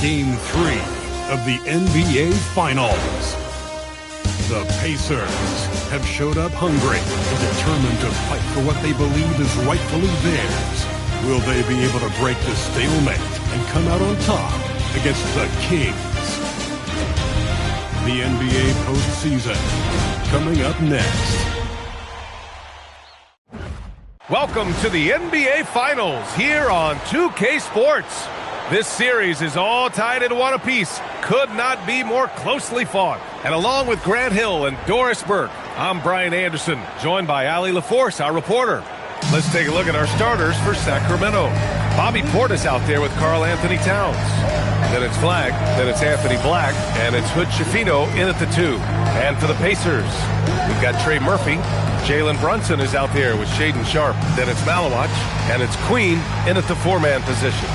Game 3 of the NBA Finals. The Pacers have showed up hungry and determined to fight for what they believe is rightfully theirs. Will they be able to break the stalemate and come out on top against the Kings? The NBA postseason coming up next. Welcome to the NBA Finals here on 2K Sports. This series is all tied into one apiece. Could not be more closely fought. And along with Grant Hill and Doris Burke, I'm Brian Anderson, joined by Allie LaForce, our reporter. Let's take a look at our starters for Sacramento. Bobby Portis out there with Karl Anthony Towns. Then it's Flagg, then it's Anthony Black, and it's Hood Schifino in at the 2. And for the Pacers, we've got Trey Murphy. Jalen Brunson is out there with Shaedon Sharpe. Then it's Malawach, and it's Queen in at the 4-man position.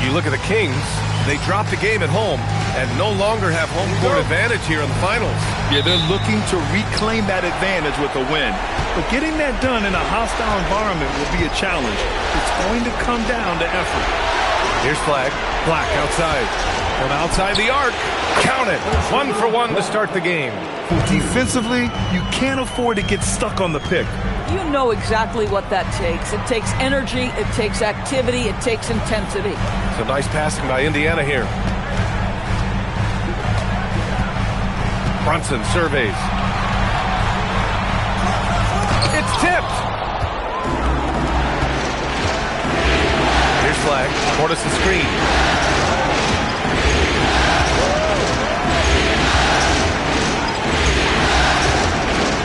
You look at the Kings, they dropped a game at home and no longer have home court advantage here in the finals. Yeah, they're looking to reclaim that advantage with a win. But getting that done in a hostile environment will be a challenge. It's going to come down to effort. Here's Flagg. Black outside. From outside the arc. Count it. 1 for 1 to start the game. Defensively, you can't afford to get stuck on the pick. You know exactly what that takes. It takes energy, it takes activity, it takes intensity. Some nice passing by Indiana here. Brunson surveys. It's tipped. Here's Flagg. Portis the screen.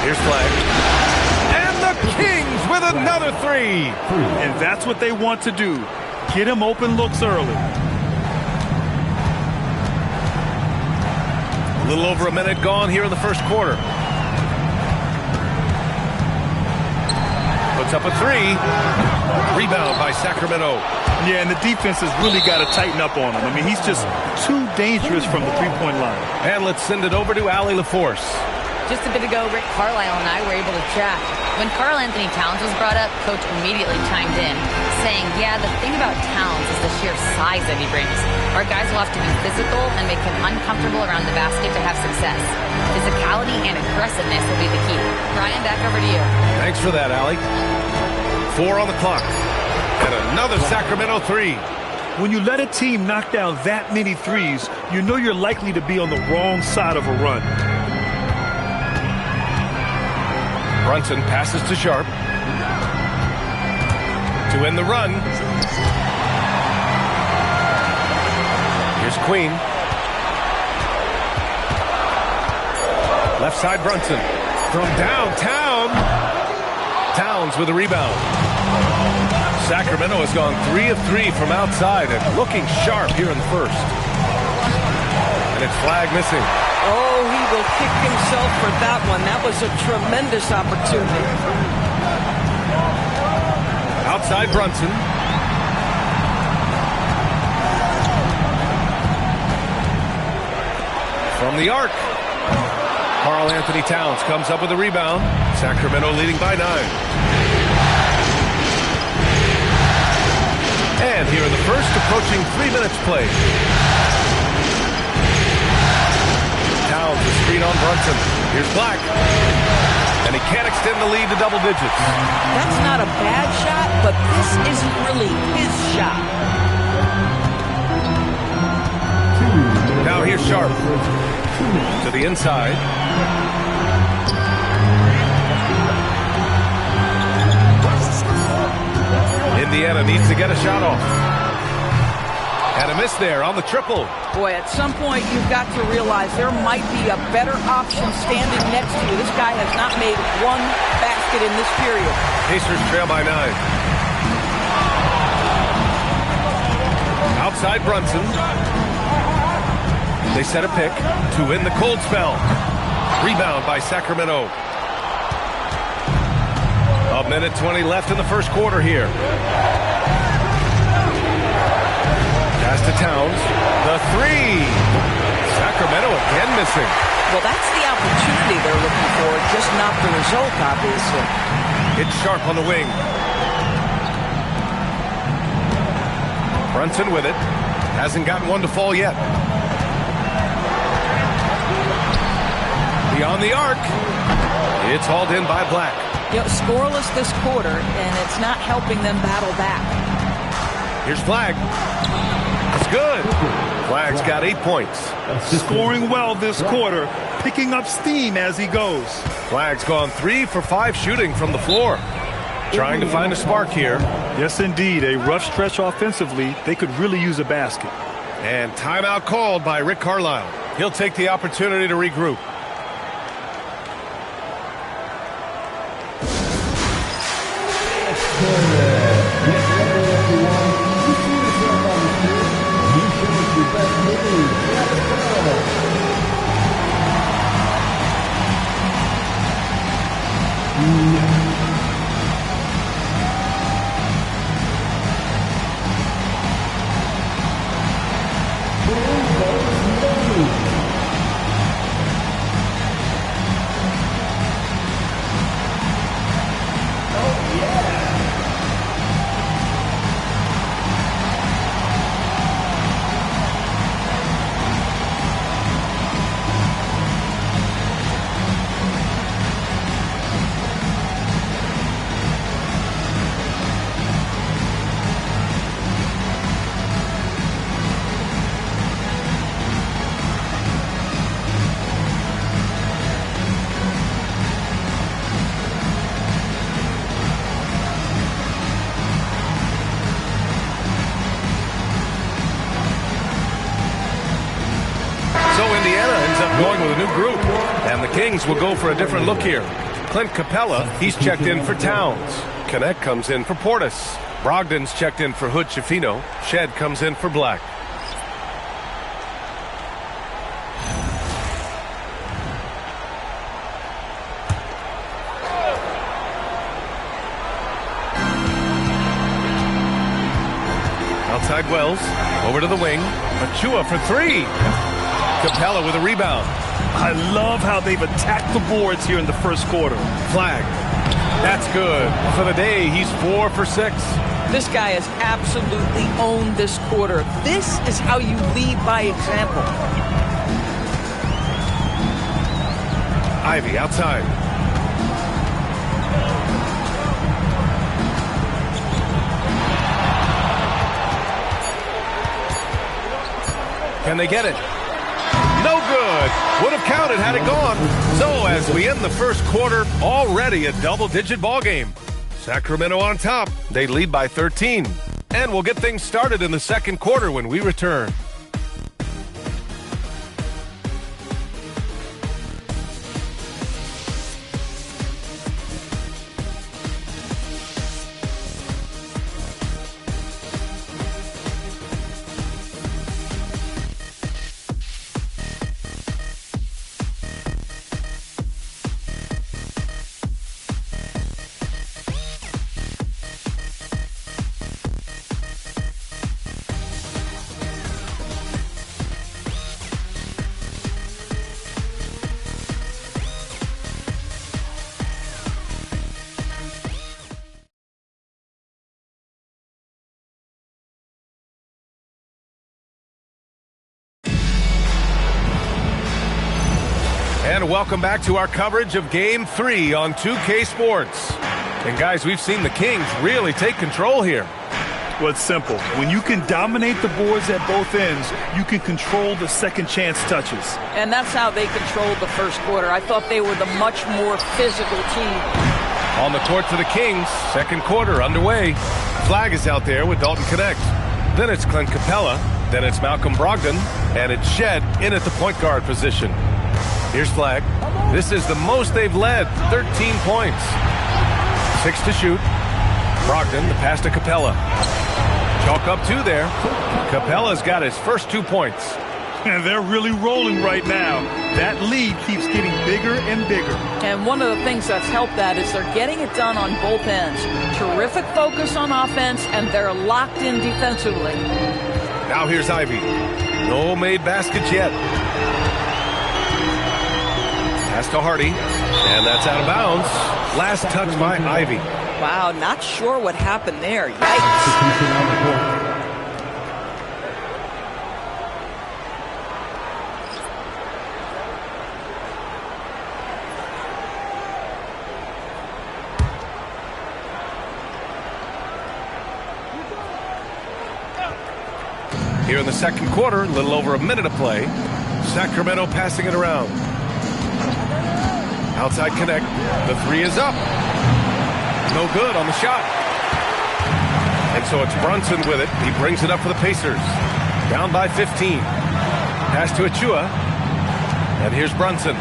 Here's Flagg. Kings with another 3. And that's what they want to do. Get him open looks early. A little over a minute gone here in the first quarter. Puts up a 3. Rebound by Sacramento. Yeah, and the defense has really got to tighten up on him. I mean, he's just too dangerous from the three-point line. And let's send it over to Allie LaForce. Just a bit ago, Rick Carlisle and I were able to chat. When Karl Anthony Towns was brought up, Coach immediately chimed in, saying, yeah, the thing about Towns is the sheer size that he brings. Our guys will have to be physical and make him uncomfortable around the basket to have success. Physicality and aggressiveness will be the key. Brian, back over to you. Thanks for that, Allie. 4 on the clock. And another Sacramento 3. When you let a team knock down that many threes, you know you're likely to be on the wrong side of a run. Brunson passes to Sharpe. To end the run. Here's Queen. Left side Brunson. From downtown. Towns with a rebound. Sacramento has gone 3 of 3 from outside and looking sharp here in the first. And it's Flagg missing. Oh, he will kick himself for that one. That was a tremendous opportunity. Outside Brunson. From the arc. Karl Anthony Towns comes up with a rebound. Sacramento leading by 9. And here in the first, approaching 3 minutes played. Towns, the screen on Brunson. Here's Black. And he can't extend the lead to double digits. That's not a bad shot, but this isn't really his shot. Now here's Sharpe. To the inside. Indiana needs to get a shot off. And a miss there on the triple. Boy, at some point you've got to realize there might be a better option standing next to you. This guy has not made one basket in this period. Pacers trail by 9. Outside Brunson. They set a pick to win the cold spell. Rebound by Sacramento. A minute 20 left in the first quarter here. Pass to Towns. The 3. Sacramento again missing. Well, that's the opportunity they're looking for, just not the result, obviously. It's Sharpe on the wing. Brunson with it. Hasn't gotten one to fall yet. Beyond the arc. It's hauled in by Black. Scoreless this quarter, and it's not helping them battle back. Here's Flag. It's good. Flag's got 8 points. Scoring well this quarter, picking up steam as he goes. Flag's gone 3 for 5 shooting from the floor. Trying to find a spark here. Yes, indeed. A rough stretch offensively. They could really use a basket. And timeout called by Rick Carlisle. He'll take the opportunity to regroup. Going with a new group, and the Kings will go for a different look here. Clint Capella, he's checked in for Towns. Connect comes in for Portis. Brogdon's checked in for Hood Schifino. Shed comes in for Black. Outside Wells, over to the wing. Achua for 3. Capella with a rebound. I love how they've attacked the boards here in the first quarter. Flag. That's good. For the day, he's 4 for 6. This guy has absolutely owned this quarter. This is how you lead by example. Ivy outside. Can they get it? No good. Would have counted had it gone. So as we end the first quarter, already a double-digit ball game. Sacramento on top. They lead by 13. And we'll get things started in the second quarter when we return. And welcome back to our coverage of Game 3 on 2K Sports. And guys, we've seen the Kings really take control here. Well, it's simple. When you can dominate the boards at both ends, you can control the second chance touches. And that's how they controlled the first quarter. I thought they were the much more physical team. On the court for the Kings, second quarter underway. Flag is out there with Dalton Connect. Then it's Clint Capella. Then it's Malcolm Brogdon. And it's Shed in at the point guard position. Here's Flag. This is the most they've led, 13 points. 6 to shoot. Brogdon, the pass to Capella. Chalk up 2 there. Capella's got his first 2 points. And they're really rolling right now. That lead keeps getting bigger and bigger. And one of the things that's helped that is they're getting it done on both ends. Terrific focus on offense, and they're locked in defensively. Now here's Ivy. No made baskets yet. Pass to Hardy, and that's out of bounds. Last touch by Ivy. Wow, not sure what happened there. Yikes. Here in the second quarter, a little over a minute to play. Sacramento passing it around. Outside connect. The three is up. No good on the shot. And so it's Brunson with it. He brings it up for the Pacers. Down by 15. Pass to Achua. And here's Brunson.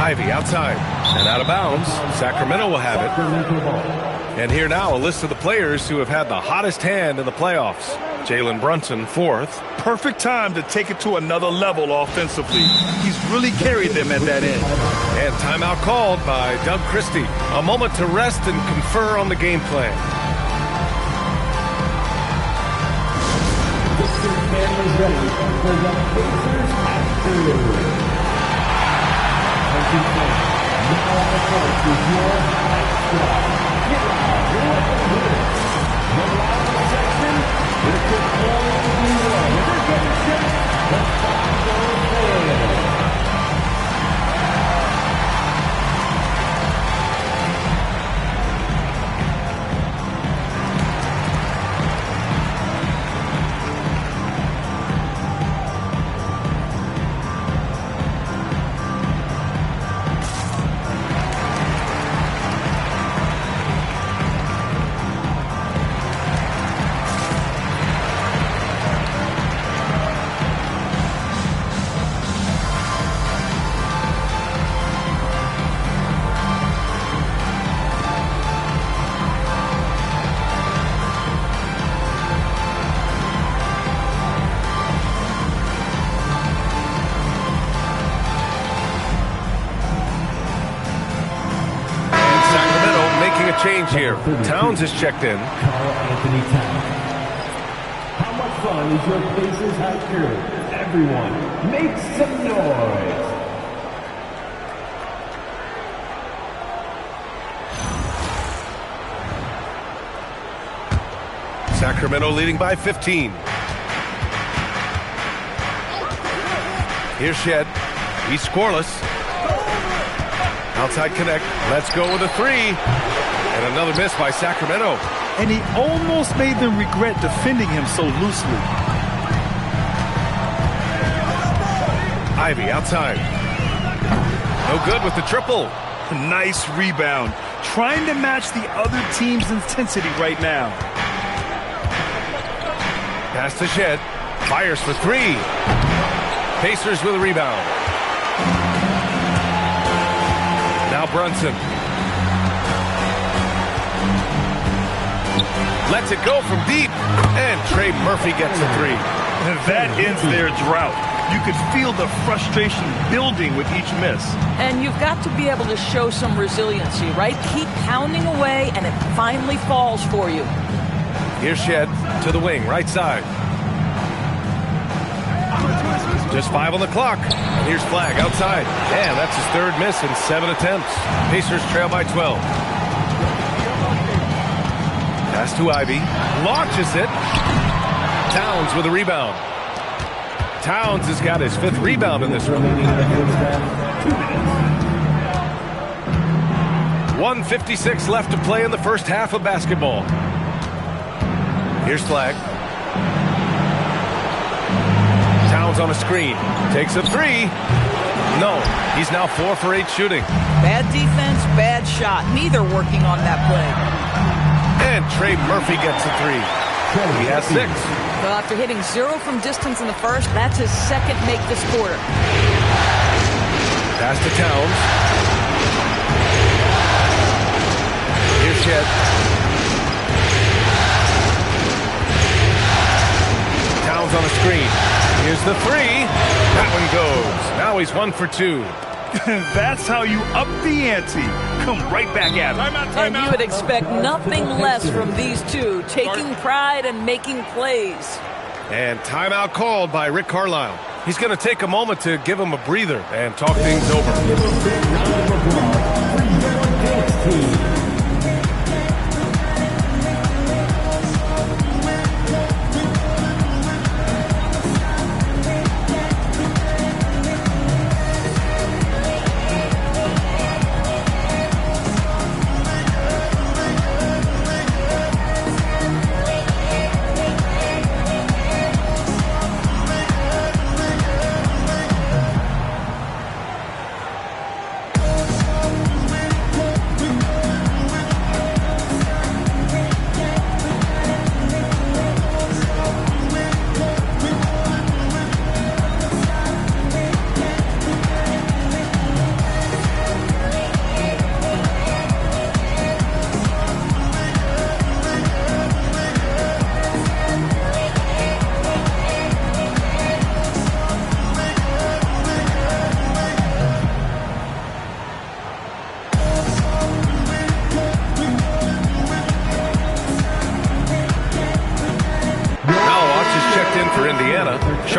Ivy outside. And out of bounds. Sacramento will have it. And here now, a list of the players who have had the hottest hand in the playoffs. Jalen Brunson, fourth. Perfect time to take it to another level offensively. He's really carried them at that end. And timeout called by Doug Christie. A moment to rest and confer on the game plan. Change here. Towns is checked in. Anthony Towns. How much fun is your Pacers high crew? Everyone, make some noise. Sacramento leading by 15. Here's Shed. He's scoreless. Outside connect. Let's go with a three. And another miss by Sacramento. And he almost made them regret defending him so loosely. Ivy outside. No good with the triple. Nice rebound. Trying to match the other team's intensity right now. Pass to Shed. Fires for three. Pacers with a rebound. Now Brunson. Lets it go from deep. And Trey Murphy gets a three. That ends their drought. You could feel the frustration building with each miss. And you've got to be able to show some resiliency, right? Keep pounding away, and it finally falls for you. Here's Shed to the wing, right side. Just 5 on the clock. And here's Flag outside. And that's his third miss in 7 attempts. Pacers trail by 12. Pass to Ivy. Launches it. Towns with a rebound. Towns has got his 5th rebound in this one. 1:56 left to play in the first half of basketball. Here's Flag. Towns on a screen. Takes a three. No. He's now 4 for 8 shooting. Bad defense, bad shot. Neither working on that play. And Trey Murphy gets a three. He has 6. Well, after hitting 0 from distance in the first, that's his second make this quarter. Pass to Towns. Here's Shed. Towns on a screen. Here's the three. That one goes. Now he's 1 for 2. That's how you up the ante. Come right back at him. And you would expect nothing less from these two, taking pride and making plays. And timeout called by Rick Carlisle. He's going to take a moment to give him a breather and talk things over.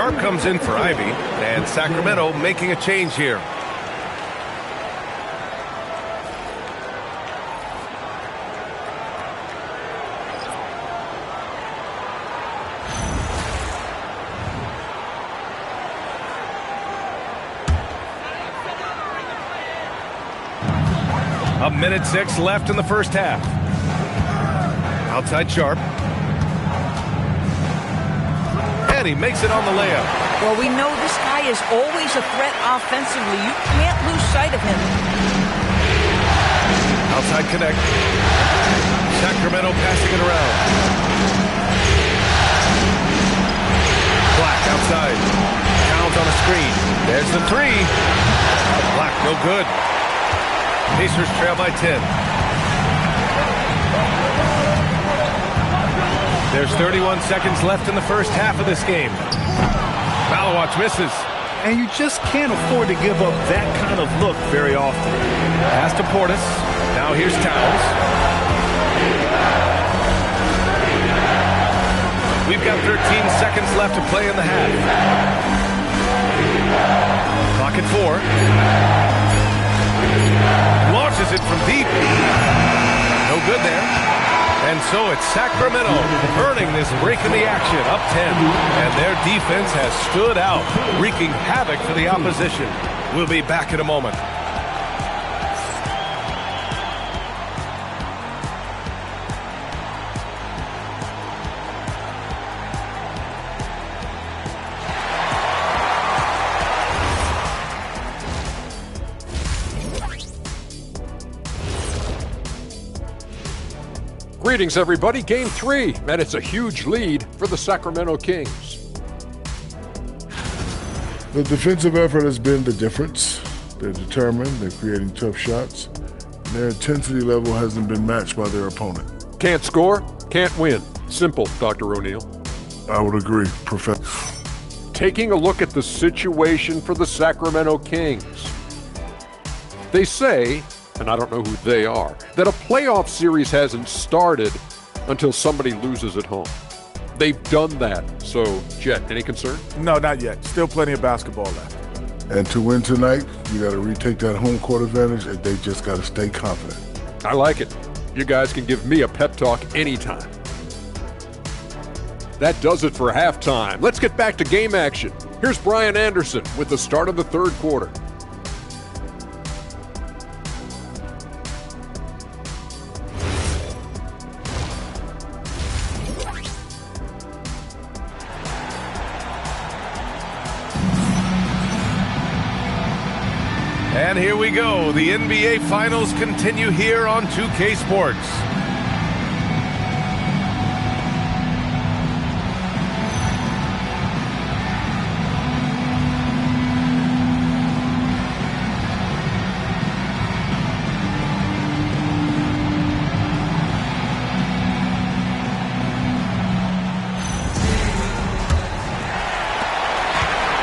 Sharp comes in for Ivy, and Sacramento making a change here. A minute 6 left in the first half. Outside Sharp. And he makes it on the layup. Well, we know this guy is always a threat offensively. You can't lose sight of him. Outside connect. Sacramento passing it around. Black outside. Towns on a screen. There's the three. Black no good. Pacers trail by 10. There's 31 seconds left in the first half of this game. Malawatch misses. And you just can't afford to give up that kind of look very often. Pass to Portis. Now here's Towns. We've got 13 seconds left to play in the half. Clock at 4. Launches it from deep. No good there. And so it's Sacramento earning this break in the action, up 10. And their defense has stood out, wreaking havoc for the opposition. We'll be back in a moment. Greetings, everybody. Game 3, and it's a huge lead for the Sacramento Kings. The defensive effort has been the difference. They're determined, they're creating tough shots, and their intensity level hasn't been matched by their opponent. Can't score, can't win. Simple, Dr. O'Neill. I would agree, Professor. Taking a look at the situation for the Sacramento Kings. They say, and I don't know who they are, that a playoff series hasn't started until somebody loses at home. They've done that. So, Jet, any concern? No, not yet. Still plenty of basketball left. And to win tonight, you got to retake that home court advantage, and they just got to stay confident. I like it. You guys can give me a pep talk anytime. That does it for halftime. Let's get back to game action. Here's Brian Anderson with the start of the third quarter. And here we go. The NBA Finals continue here on 2K Sports.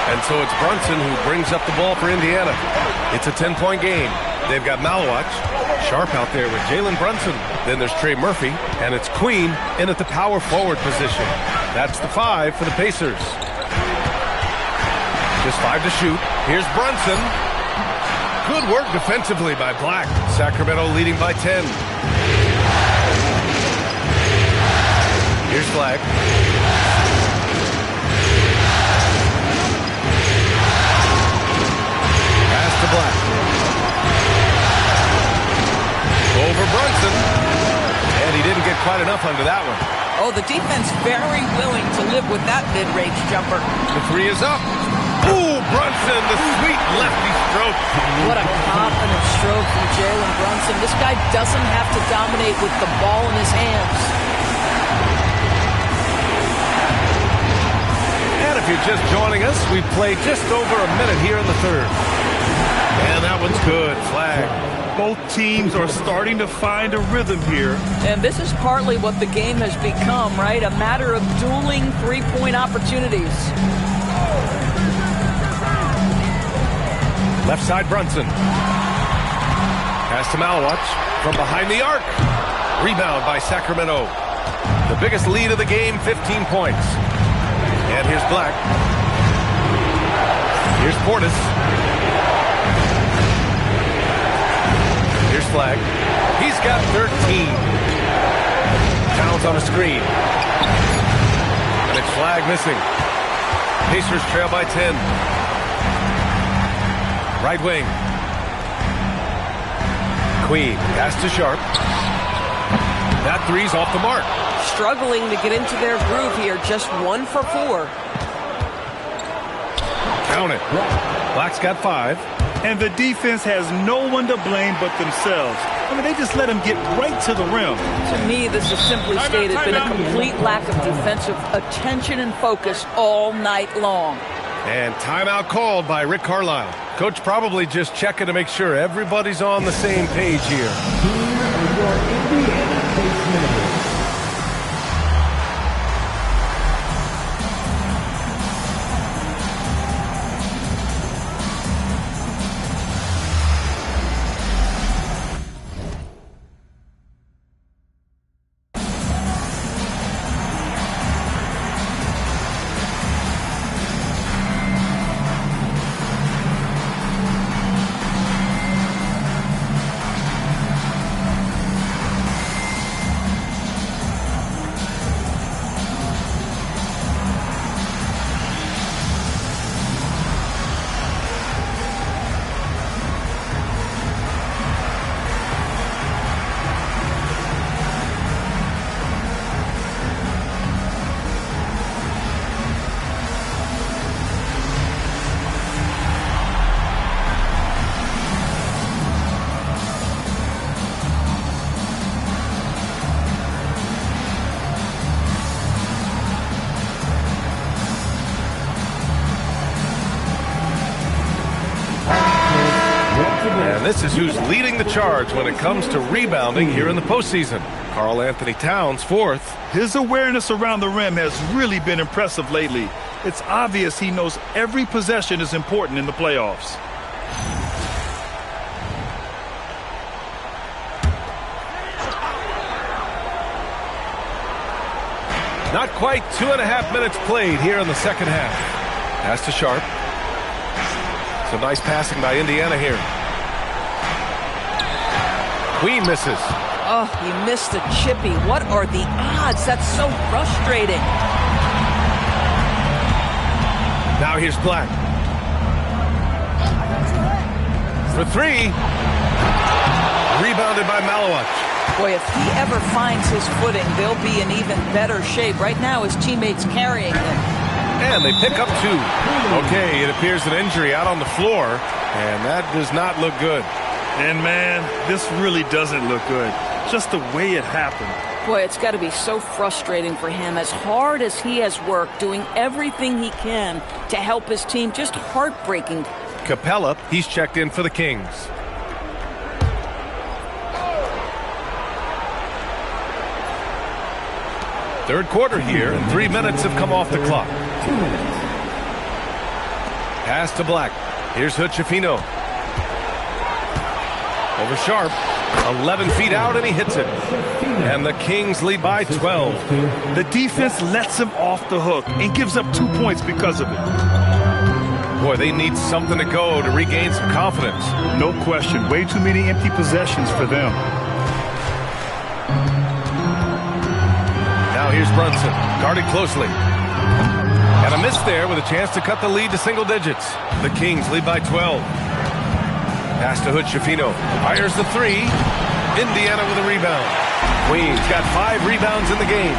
And so it's Brunson who brings up the ball for Indiana. It's a 10-point game. They've got Malawatch, Sharp out there with Jalen Brunson. Then there's Trey Murphy, and it's Queen in at the power forward position. That's the 5 for the Pacers. Just 5 to shoot. Here's Brunson. Good work defensively by Black. Sacramento leading by 10. Here's Flag. To Black. Over Brunson. And he didn't get quite enough under that one. Oh, the defense very willing to live with that mid-range jumper. The 3 is up. Ooh, Brunson, the sweet lefty stroke. What a confident stroke from Jalen Brunson. This guy doesn't have to dominate with the ball in his hands. And if you're just joining us, we've played just over a minute here in the third. And that one's good. Flag. Both teams are starting to find a rhythm here. And this is partly what the game has become, right? A matter of dueling three-point opportunities. Left side Brunson. Pass to Malawatch from behind the arc. Rebound by Sacramento. The biggest lead of the game, 15 points. And here's Black. Here's Portis. Here's Flag. He's got 13. Towns on a screen. And it's Flag missing. Pacers trail by 10. Right wing. Queen. Pass to Sharp. That three's off the mark. Struggling to get into their groove here. Just 1 for 4. Count it. Black's got 5. And the defense has no one to blame but themselves. I mean, they just let him get right to the rim. To me, this is simply stated been a complete lack of defensive attention and focus all night long. And timeout called by Rick Carlisle. Coach probably just checking to make sure everybody's on the same page here. Here are your Indiana Pacers. And this is who's leading the charge when it comes to rebounding here in the postseason. Karl Anthony Towns, 4th. His awareness around the rim has really been impressive lately. It's obvious he knows every possession is important in the playoffs. Not quite 2.5 minutes played here in the second half. Pass to Sharp. Some nice passing by Indiana here. Queen misses. Oh, he missed the chippy. What are the odds? That's so frustrating. Now here's Black. For 3. Rebounded by Malawach. Boy, if he ever finds his footing, they'll be in even better shape. Right now, his teammates carrying him. And they pick up 2. Okay, it appears an injury out on the floor, and that does not look good. And, man, this really doesn't look good. Just the way it happened. Boy, it's got to be so frustrating for him. As hard as he has worked, doing everything he can to help his team, just heartbreaking. Capella, he's checked in for the Kings. Third quarter here, and 3 minutes have come off the clock. 2 minutes. Pass to Black. Here's Hood-Schifino. Over Sharp. 11 feet out, and he hits it. And the Kings lead by 12. The defense lets him off the hook and gives up 2 points because of it. Boy, they need something to go to regain some confidence. No question. Way too many empty possessions for them. Now here's Brunson, guarded closely. And a miss there with a chance to cut the lead to single digits. The Kings lead by 12. Pass to Hood-Schifino. Fires the 3. Indiana with a rebound. Queens got 5 rebounds in the game.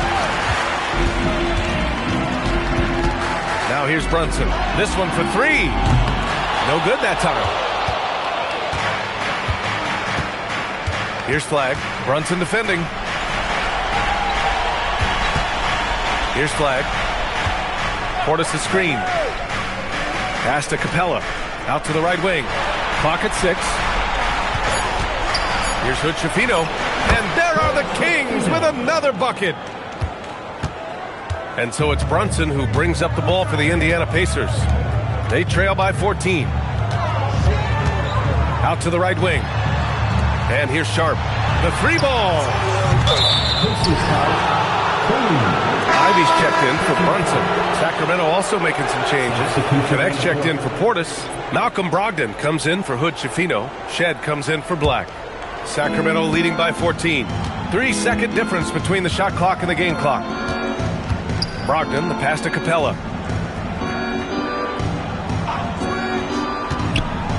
Now here's Brunson. This one for 3. No good that time. Here's Flag. Brunson defending. Here's Flag. Portis' screen. Pass to Capella. Out to the right wing. Clock at 6. Here's Hood-Schifino. And there are the Kings with another bucket. And so it's Brunson who brings up the ball for the Indiana Pacers. They trail by 14. Out to the right wing. And here's Sharp. The 3 ball. Ivy Ivy's checked in for Brunson. Sacramento also making some changes. Connect's checked in for Portis. Malcolm Brogdon comes in for Hood Schifino. Shed comes in for Black. Sacramento leading by 14. 3-second difference between the shot clock and the game clock. Brogdon, the pass to Capella.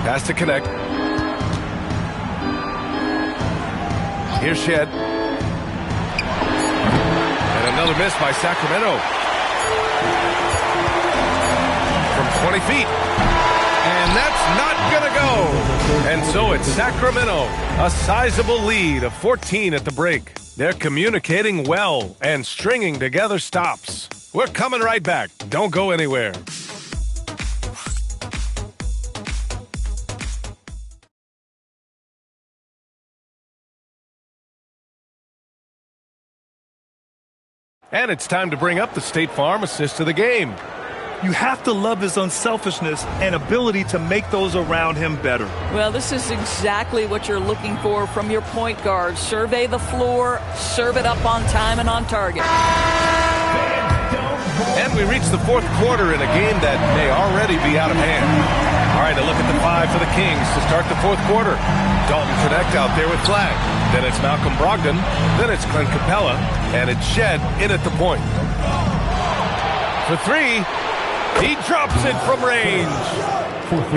Pass to Connect. Here's Shed. And another miss by Sacramento. From 20 feet. And that's not going to go. And so it's Sacramento, a sizable lead of 14 at the break. They're communicating well and stringing together stops. We're coming right back. Don't go anywhere. And it's time to bring up the State Farm assist of the game. You have to love his unselfishness and ability to make those around him better. Well, this is exactly what you're looking for from your point guard. Survey the floor, serve it up on time and on target. And we reach the fourth quarter in a game that may already be out of hand. All right, a look at the five for the Kings to start the fourth quarter. Dalton Connect out there with flag. Then it's Malcolm Brogdon. Then it's Clint Capella. And it's Shed in at the point. For three, he drops it from range.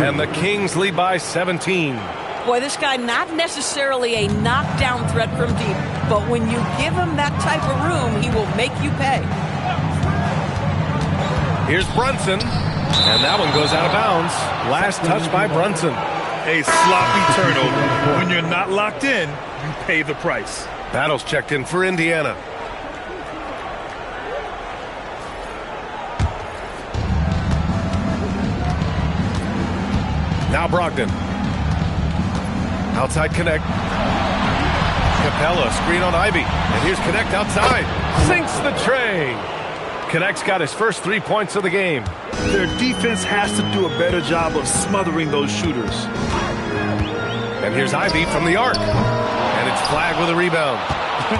And the Kings lead by 17. Boy, this guy not necessarily a knockdown threat from deep, but when you give him that type of room, he will make you pay. Here's Brunson, and that one goes out of bounds. Last touch by Brunson. A sloppy turnover. When you're not locked in, you pay the price. Battles checked in for Indiana. Now Brogdon. Outside Connect. Capella, screen on Ivy. And here's Connect outside. Sinks the tray. Connect's got his first 3 points of the game. Their defense has to do a better job of smothering those shooters. And here's Ivy from the arc. And it's Flag with a rebound.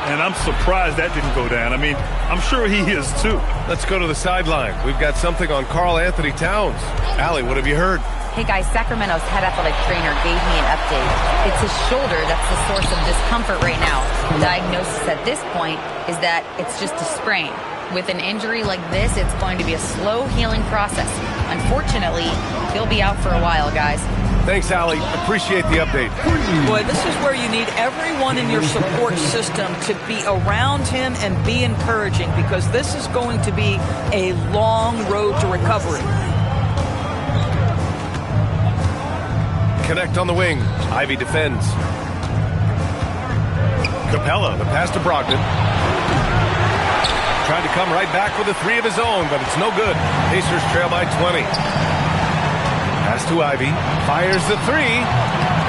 And I'm surprised that didn't go down. I mean, I'm sure he is too. Let's go to the sideline. We've got something on Karl Anthony Towns. Allie, what have you heard? Hey guys, Sacramento's head athletic trainer gave me an update. It's his shoulder that's the source of discomfort right now. The diagnosis at this point is that it's just a sprain. With an injury like this, it's going to be a slow healing process. Unfortunately, he'll be out for a while, guys. Thanks, Allie. Appreciate the update. Boy, this is where you need everyone in your support system to be around him and be encouraging, because this is going to be a long road to recovery. Connect on the wing. Ivy defends. Capella, the pass to Brogdon. Tried to come right back with a three of his own, but it's no good. Pacers trail by 20. Pass to Ivy. Fires the three.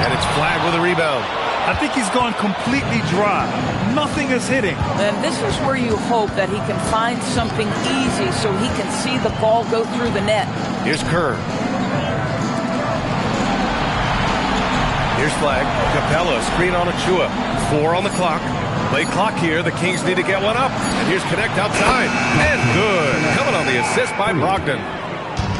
And it's Flag with a rebound. I think he's gone completely dry. Nothing is hitting. And this is where you hope that he can find something easy so he can see the ball go through the net. Here's Kerr. Here's Flag. Capella, screen on Achua. 4 on the clock. Late clock here. The Kings need to get one up. And here's Connect outside. And good. Coming on the assist by Brogdon.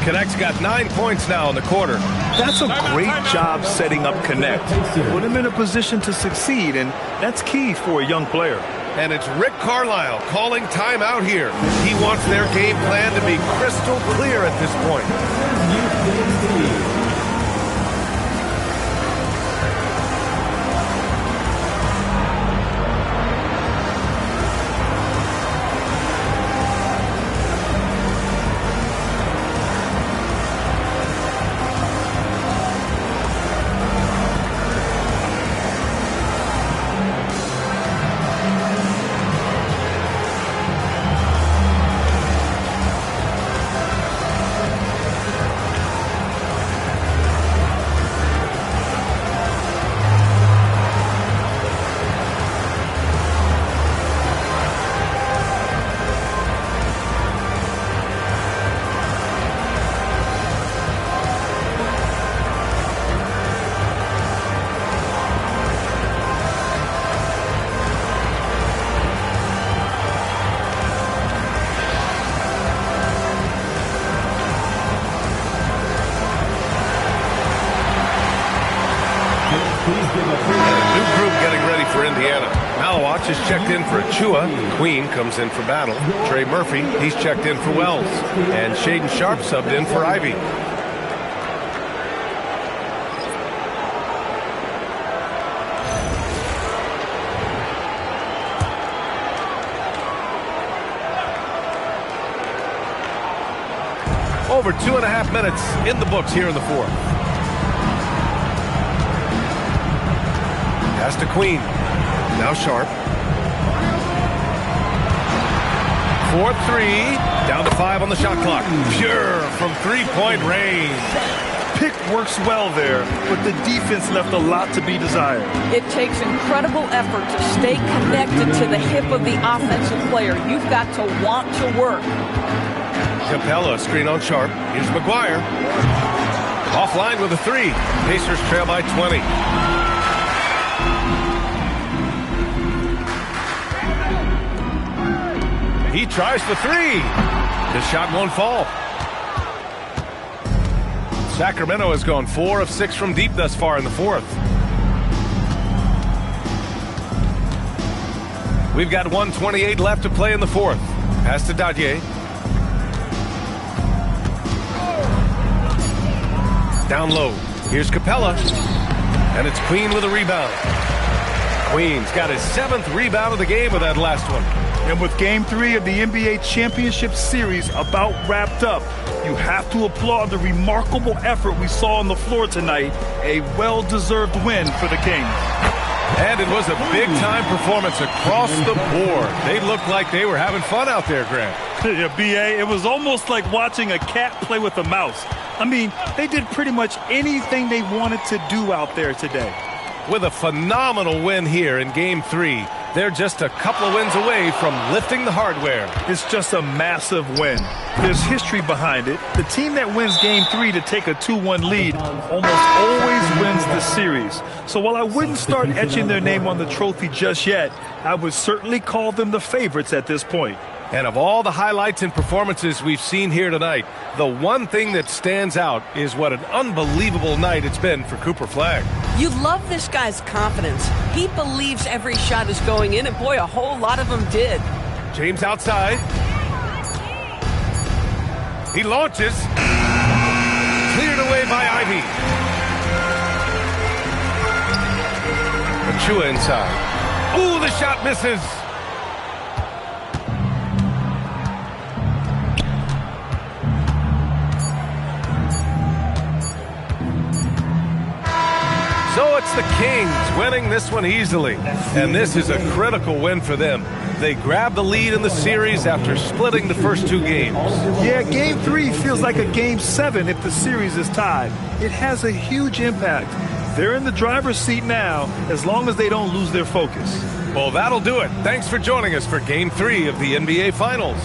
Connect's got 9 points now in the quarter. That's a great job setting up Connect. Put him in a position to succeed, and that's key for a young player. And it's Rick Carlisle calling timeout here. He wants their game plan to be crystal clear at this point. Watch is checked in for Achua. Queen comes in for Battle. Trey Murphy, he's checked in for Wells. And Shaden Sharp subbed in for Ivy. Over 2.5 minutes in the books here in the fourth. Pass to Queen. Now Sharp. 4-3. Down to 5 on the shot clock. Pure from three-point range. Pick works well there, but the defense left a lot to be desired. It takes incredible effort to stay connected to the hip of the offensive player. You've got to want to work. Capella, screen on Sharp. Here's McGuire. Offline with a 3. Pacers trail by 20. He tries for 3. His shot won't fall. Sacramento has gone 4 of 6 from deep thus far in the fourth. We've got 1:28 left to play in the fourth. Pass to Dadye. Down low. Here's Capella. And it's Queen with a rebound. Queen's got his 7th rebound of the game with that last one. And with Game 3 of the NBA Championship Series about wrapped up, you have to applaud the remarkable effort we saw on the floor tonight. A well-deserved win for the Kings. And it was a big-time performance across the board. They looked like they were having fun out there, Grant. Yeah, B.A., it was almost like watching a cat play with a mouse. I mean, they did pretty much anything they wanted to do out there today. With a phenomenal win here in Game 3, they're just a couple of wins away from lifting the hardware. It's just a massive win. There's history behind it. The team that wins Game 3 to take a 2-1 lead almost always wins the series. So while I wouldn't start etching their name on the trophy just yet, I would certainly call them the favorites at this point. And of all the highlights and performances we've seen here tonight, the one thing that stands out is what an unbelievable night it's been for Cooper Flagg. You love this guy's confidence. He believes every shot is going in, and boy, a whole lot of them did. James outside. He launches. Cleared away by Ivy. Achua inside. Ooh, the shot misses. So it's the Kings winning this one easily. And this is a critical win for them. They grabbed the lead in the series after splitting the first 2 games. Yeah, Game 3 feels like a Game 7 if the series is tied. It has a huge impact. They're in the driver's seat now as long as they don't lose their focus. Well, that'll do it. Thanks for joining us for Game 3 of the NBA Finals.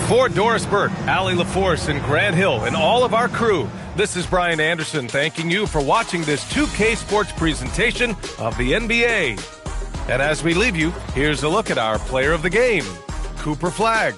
For Doris Burke, Allie LaForce, and Grant Hill, and all of our crew, this is Brian Anderson thanking you for watching this 2K Sports presentation of the NBA. And as we leave you, here's a look at our player of the game, Cooper Flagg.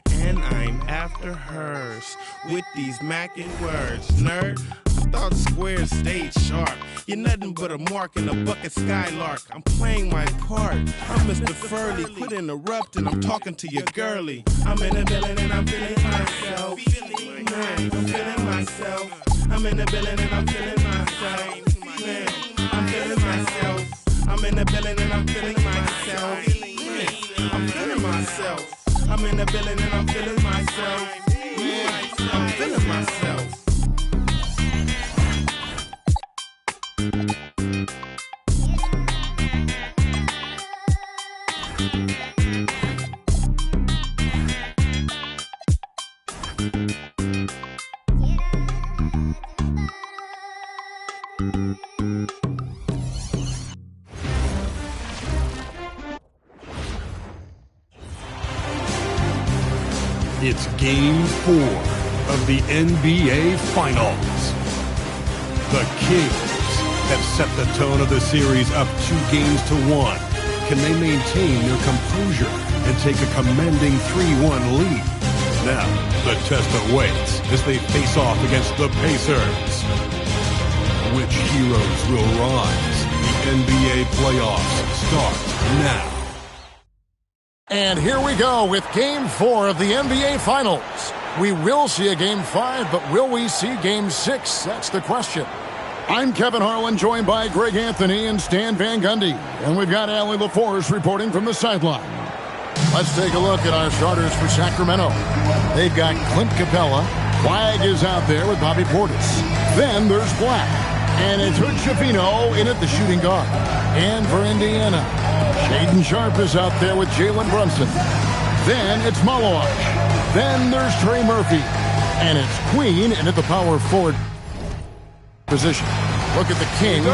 And I'm after hers with these mackin' words, nerd. I thought squares stayed sharp. You're nothing but a mark in a bucket skylark. I'm playing my part. I'm Mr. Furley. Quit interrupting. I'm talking to your girlie. I'm in the building and I'm feeling myself. Man, I'm feeling myself. I'm in the building and I'm feeling myself. Man, I'm feeling myself. I'm in the building and I'm feeling myself. Man, I'm feeling myself. I'm in the building and I'm feeling myself. Man, I'm feeling myself. It's Game 4 of the NBA Finals. The Kings have set the tone of the series up 2-1. Can they maintain their composure and take a commanding 3-1 lead. Now, the test awaits as they face off against the Pacers. Which heroes will rise? The NBA playoffs start now. And here we go with Game 4 of the NBA Finals. We will see a Game 5, but will we see Game 6? That's the question. I'm Kevin Harlan, joined by Greg Anthony and Stan Van Gundy. And we've got Allie LaForce reporting from the sideline. Let's take a look at our starters for Sacramento. They've got Clint Capella. Wag is out there with Bobby Portis. Then there's Black. And it's Hood Schifino in at the shooting guard. And for Indiana, Shaedon Sharpe is out there with Jalen Brunson. Then it's Malawach. Then there's Trey Murphy. And it's Queen in at the power forward position. Look at the Kings.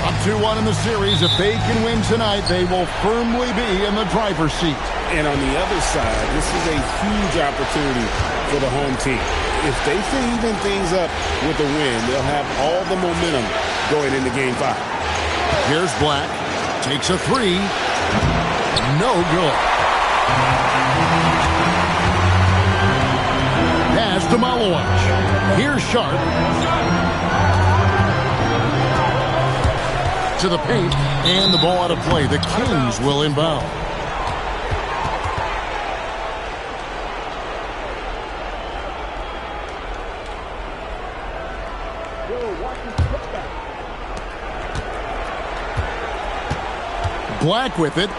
Up 2-1 in the series. If they can win tonight, they will firmly be in the driver's seat. And on the other side, this is a huge opportunity for the home team. If they can even things up with a win, they'll have all the momentum going into Game 5. Here's Black. Takes a three. No good. Pass to Malawach. Here's Sharpe. To the paint, and the ball out of play. The Kings will inbound. Black with it.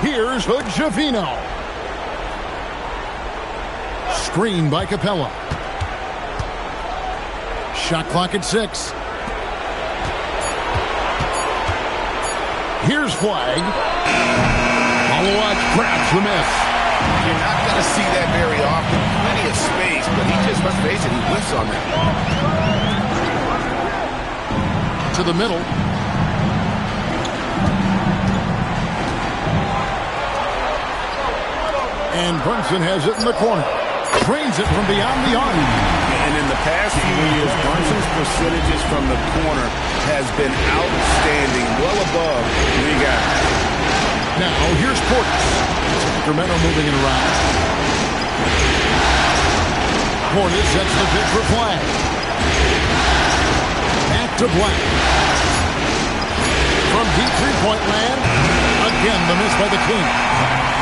Here's Hood Schifino. Screen by Capella. Shot clock at 6. Here's Flag. Malawach grabs the miss. You're not going to see that very often. Plenty of space, but he just, let's face it, he whiffs on that. To the middle. And Brunson has it in the corner. Trains it from beyond the arc. And in the past few years, Brunson's percentages from the corner has been outstanding, well above league average. Now, here's Portis. Sacramento moving it around. Portis sets the pitch for Flag. Back to Black. From deep three-point land. Again, the miss by the King.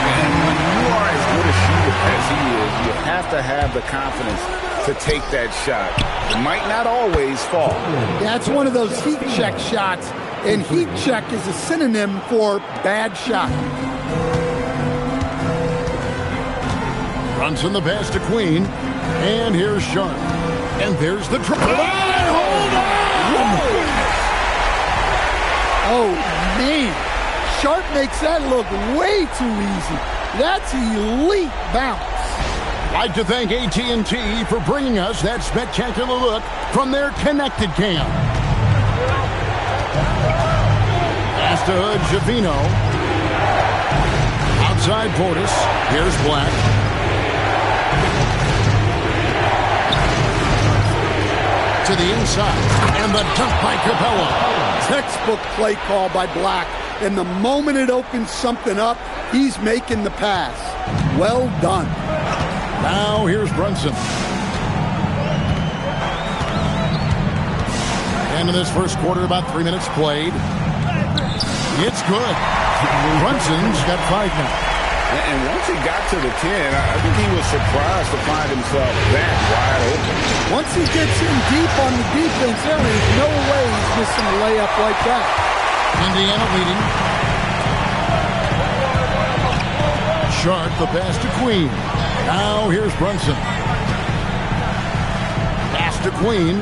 And when you are as good a shooter as he is, you have to have the confidence to take that shot. It might not always fall. That's one of those heat check shots, and heat check is a synonym for bad shot. Brunson the pass to Queen, and here's Sharpe. And there's the triple. Hold on! Oh, man. Sharpe makes that look way too easy. That's elite bounce. I'd like to thank AT&T for bringing us that spectacular look from their connected cam. Pass to Hood Schifino. Outside Portis. Here's Black. To the inside. And the dunk by Capella. Textbook play call by Black. And the moment it opens something up, he's making the pass. Well done. Now here's Brunson. And in this first quarter, about 3 minutes played. It's good. Brunson's got 5 now. And once he got to the 10, I think he was surprised to find himself that wide open. Once he gets in deep on the defense, there is no way he's missing a layup like that. Indiana leading. Sharpe, the pass to Queen. Now here's Brunson. Pass to Queen.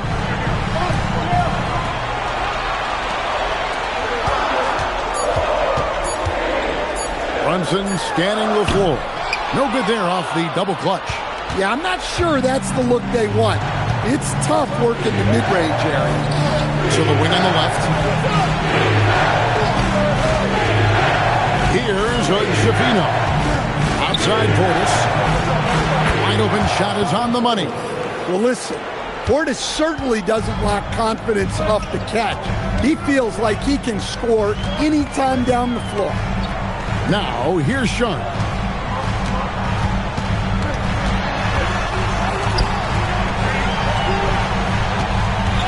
Brunson scanning the floor. No good there off the double clutch. Yeah, I'm not sure that's the look they want. It's tough working the mid-range area. So the wing on the left. Here's Schifino. Outside Portis. Wide open shot is on the money. Well, listen, Portis certainly doesn't lack confidence off the catch. He feels like he can score anytime down the floor. Now, here's Sharp.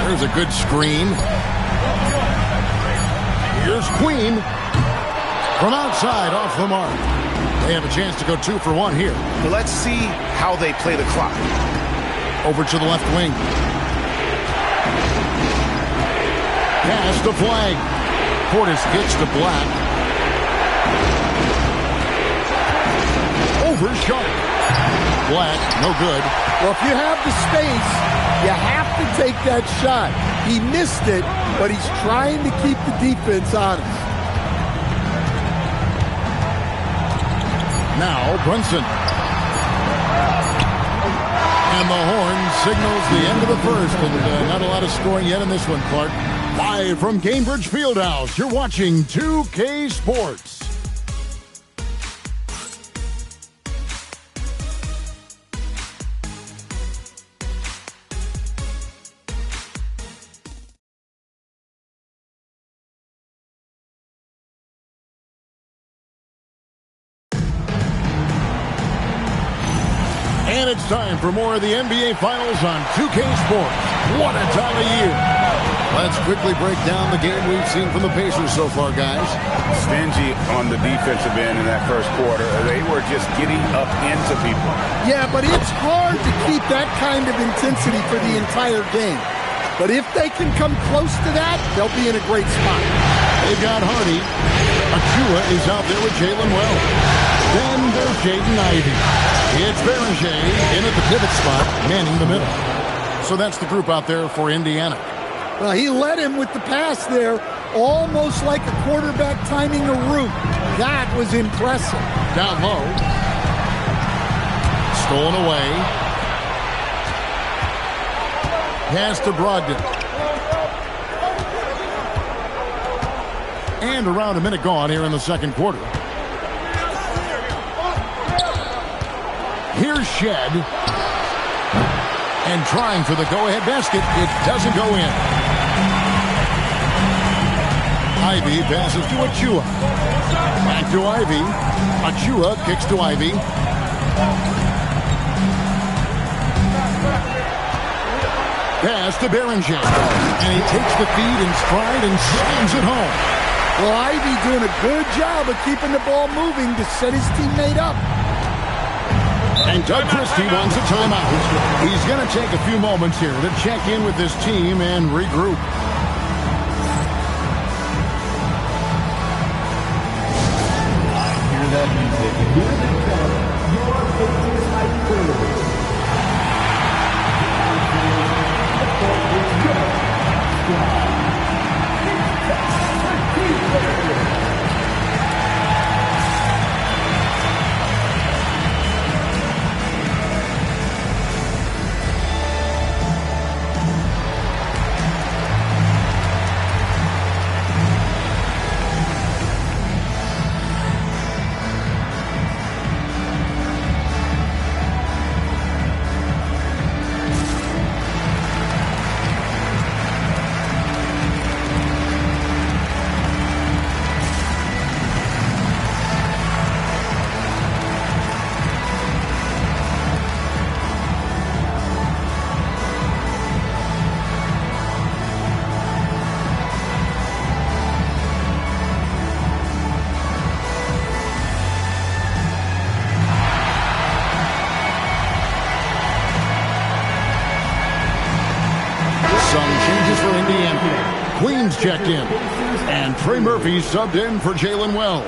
There's a good screen. Here's Queen. From outside, off the mark. They have a chance to go 2 for 1 here. But let's see how they play the clock. Over to the left wing. Pass the flag. Portis gets to Black. Over Sharp. Black, no good. Well, if you have the space, you have to take that shot. He missed it, but he's trying to keep the defense honest. Now, Brunson. And the horn signals the end of the first, and not a lot of scoring yet in this one, Clark. Live from Cambridge Fieldhouse, you're watching 2K Sports. And it's time for more of the NBA Finals on 2K Sports. What a time of year. Let's quickly break down the game we've seen from the Pacers so far, guys. Stingy on the defensive end in that first quarter. They were just getting up into people. Yeah, but it's hard to keep that kind of intensity for the entire game. But if they can come close to that, they'll be in a great spot. They've got Hardy. Achua is out there with Jalen Wells. Then there's Jaden Ivey. It's Beringer in at the pivot spot, manning the middle. So that's the group out there for Indiana. Well, he led him with the pass there, almost like a quarterback timing a route. That was impressive. Down low. Stolen away. Pass to Brogdon. And around a minute gone here in the second quarter. Here's Shed. And trying for the go-ahead basket. It doesn't go in. Ivy passes to Achua. Back to Ivy. Achua kicks to Ivy. Pass to Beringer. And he takes the feed in stride and slams it home. Well, Ivy doing a good job of keeping the ball moving to set his teammate up. And Doug Christie wants a timeout. He's going to take a few moments here to check in with his team and regroup. I hear that music. Hear the sound. Your Pacers high school. Queens checked in, and Trey Murphy subbed in for Jalen Wells.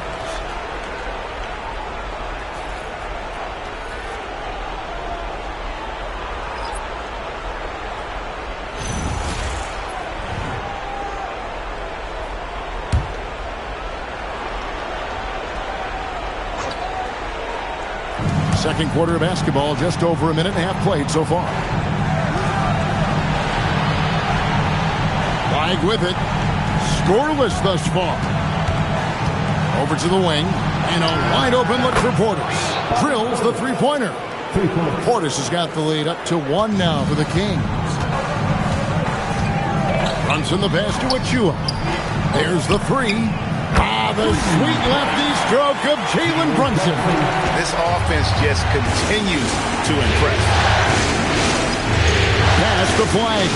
Second quarter of basketball, just over a minute and a half played so far. With it, scoreless thus far. Over to the wing, and a wide open look for Portis. Drills the three-pointer. Portis has got the lead up to 1 now for the Kings. Brunson the pass to Achua. There's the three. The sweet lefty stroke of Jalen Brunson. This offense just continues to impress. Pass the flag.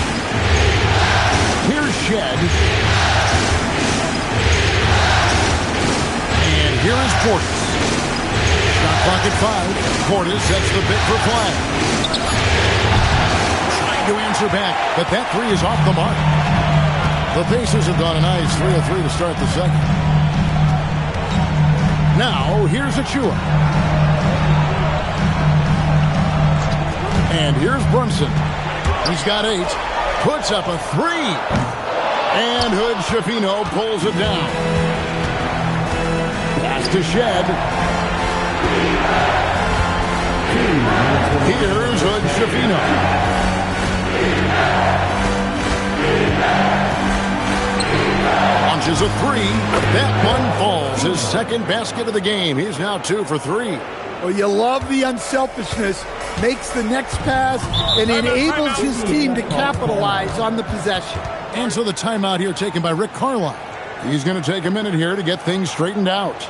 Here's Shed. And here is Portis. Shot clock at 5. Portis sets the bit for flag. Trying to answer back, but that three is off the mark. The Pacers have gone a nice 3 of 3 to start the second. Now, here's Achua. And here's Brunson. He's got 8. Puts up a 3. And Hood-Schifino pulls it down. Pass to Shed. Here's Hood-Schifino. Launches a 3. That one falls. His second basket of the game. He's now 2 for 3. Well, you love the unselfishness. Makes the next pass and enables his team to capitalize on the possession. And so the timeout here taken by Rick Carlisle. He's going to take a minute here to get things straightened out.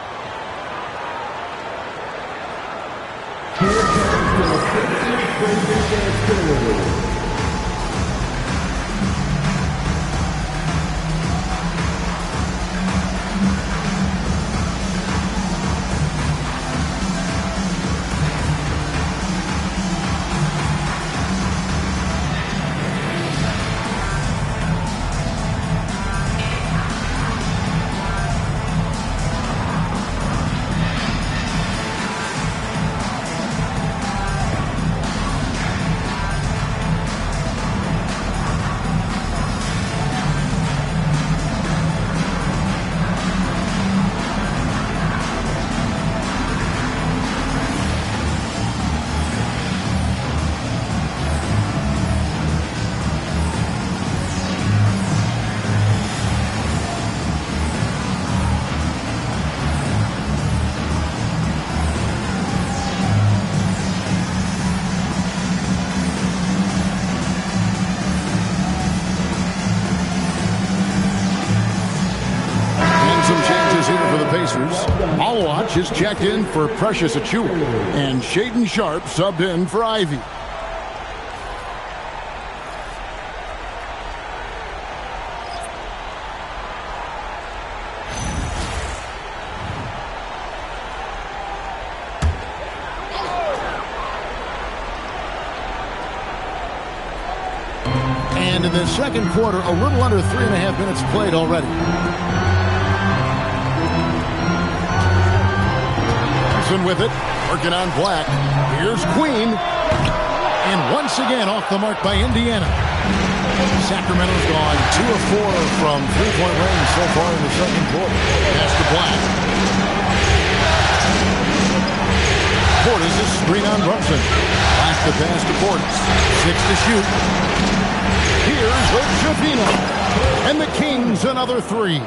Malwatch is checked in for Precious Achua, and Shaden Sharp subbed in for Ivy. And in the second quarter, a little under 3.5 minutes played already. With it, working on Black. Here's Queen. And once again off the mark by Indiana. Sacramento's gone 2 of 4 from three-point range so far in the second quarter. Pass to Black. Portis is screen on Brunson. Last the pass to Portis. 6 to shoot. Here's Hood-Schifino. And the Kings another 3.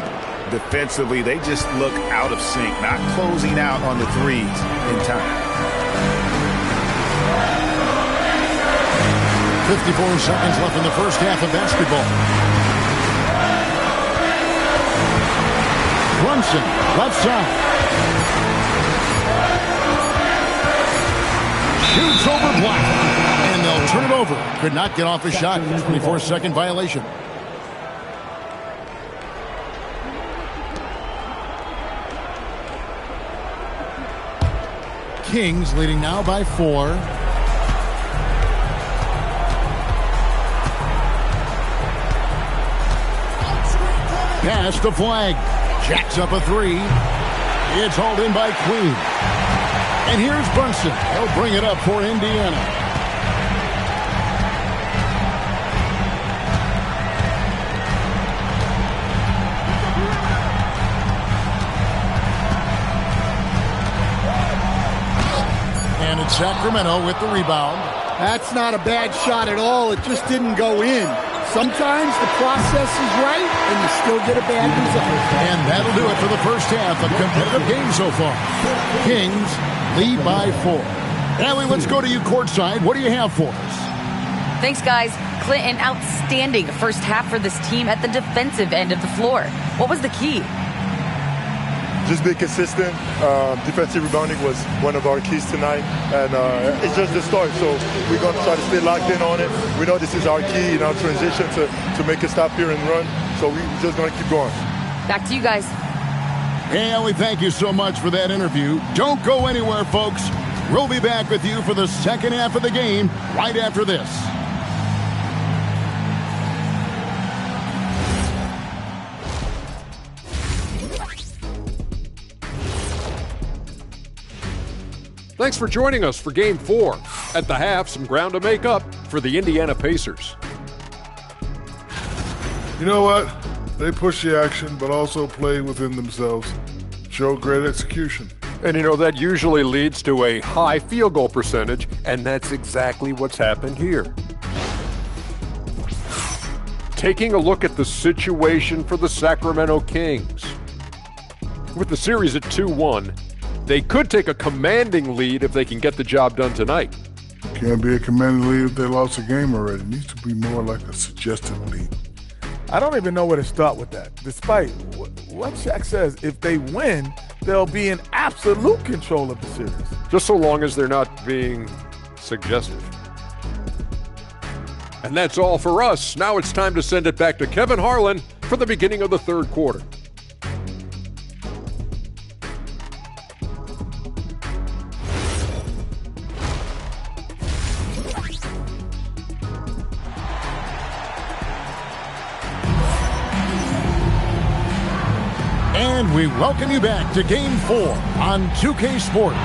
Defensively, they just look out of sync, not closing out on the threes in time. 54 seconds left in the first half of basketball. Brunson, left side. Shoots over Black. And they'll turn it over. Could not get off a shot. 24-second violation. Kings leading now by 4. Pass to Flag. Jacks up a 3. It's hauled in by Queen. And here's Brunson. He'll bring it up for Indiana. Sacramento with the rebound. That's not a bad shot at all. It just didn't go in. Sometimes the process is right, and you still get a bad result. And that'll do it for the first half. A competitive game so far. Kings lead by 4. Allie, let's go to you courtside. What do you have for us? Thanks, guys. Clint, an outstanding first half for this team at the defensive end of the floor. What was the key? Just be consistent. Defensive rebounding was one of our keys tonight, and it's just the start. So we're going to try to stay locked in on it. We know this is our key in our transition to make a stop here and run. So we're just going to keep going. Back to you guys. Hey, Ellie, thank you so much for that interview. Don't go anywhere, folks. We'll be back with you for the second half of the game right after this. Thanks for joining us for Game 4. At the half, some ground to make up for the Indiana Pacers. You know what? They push the action, but also play within themselves. Show great execution. And you know, that usually leads to a high field goal percentage, and that's exactly what's happened here. Taking a look at the situation for the Sacramento Kings. With the series at 2-1, they could take a commanding lead if they can get the job done tonight. Can't be a commanding lead if they lost a game already. It needs to be more like a suggested lead. I don't even know where to start with that. Despite what Shaq says, if they win, they'll be in absolute control of the series. Just so long as they're not being suggestive. And that's all for us. Now it's time to send it back to Kevin Harlan for the beginning of the third quarter. And we welcome you back to Game 4 on 2K Sports.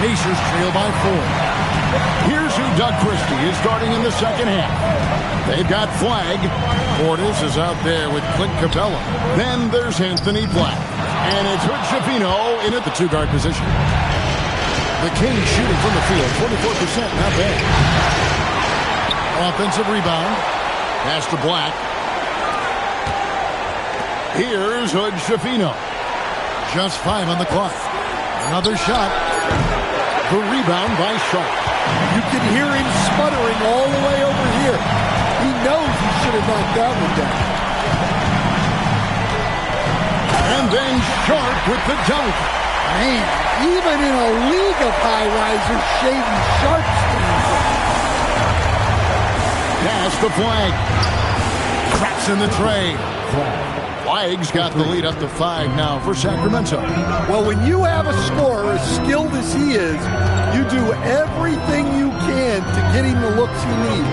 Pacers trail by 4. Here's who Doug Christie is starting in the second half. They've got Flagg. Portis is out there with Clint Capella. Then there's Anthony Black. And it's Hood Schifino in at the two-guard position. The Kings shooting from the field, 44%, not bad. Offensive rebound. Pass to Black. Here's Hood Schifino. Just 5 on the clock. Another shot. The rebound by Sharp. You can hear him sputtering all the way over here. He knows he should have knocked that one down. And then Sharp with the dunk. Man, even in a league of high-risers, Shaden Sharp stands up. Pass to Flagg. Cracks in the tray. Flagg's got the lead up to 5 now for Sacramento. Well, when you have a scorer as skilled as he is, you do everything you can to get him the looks he needs.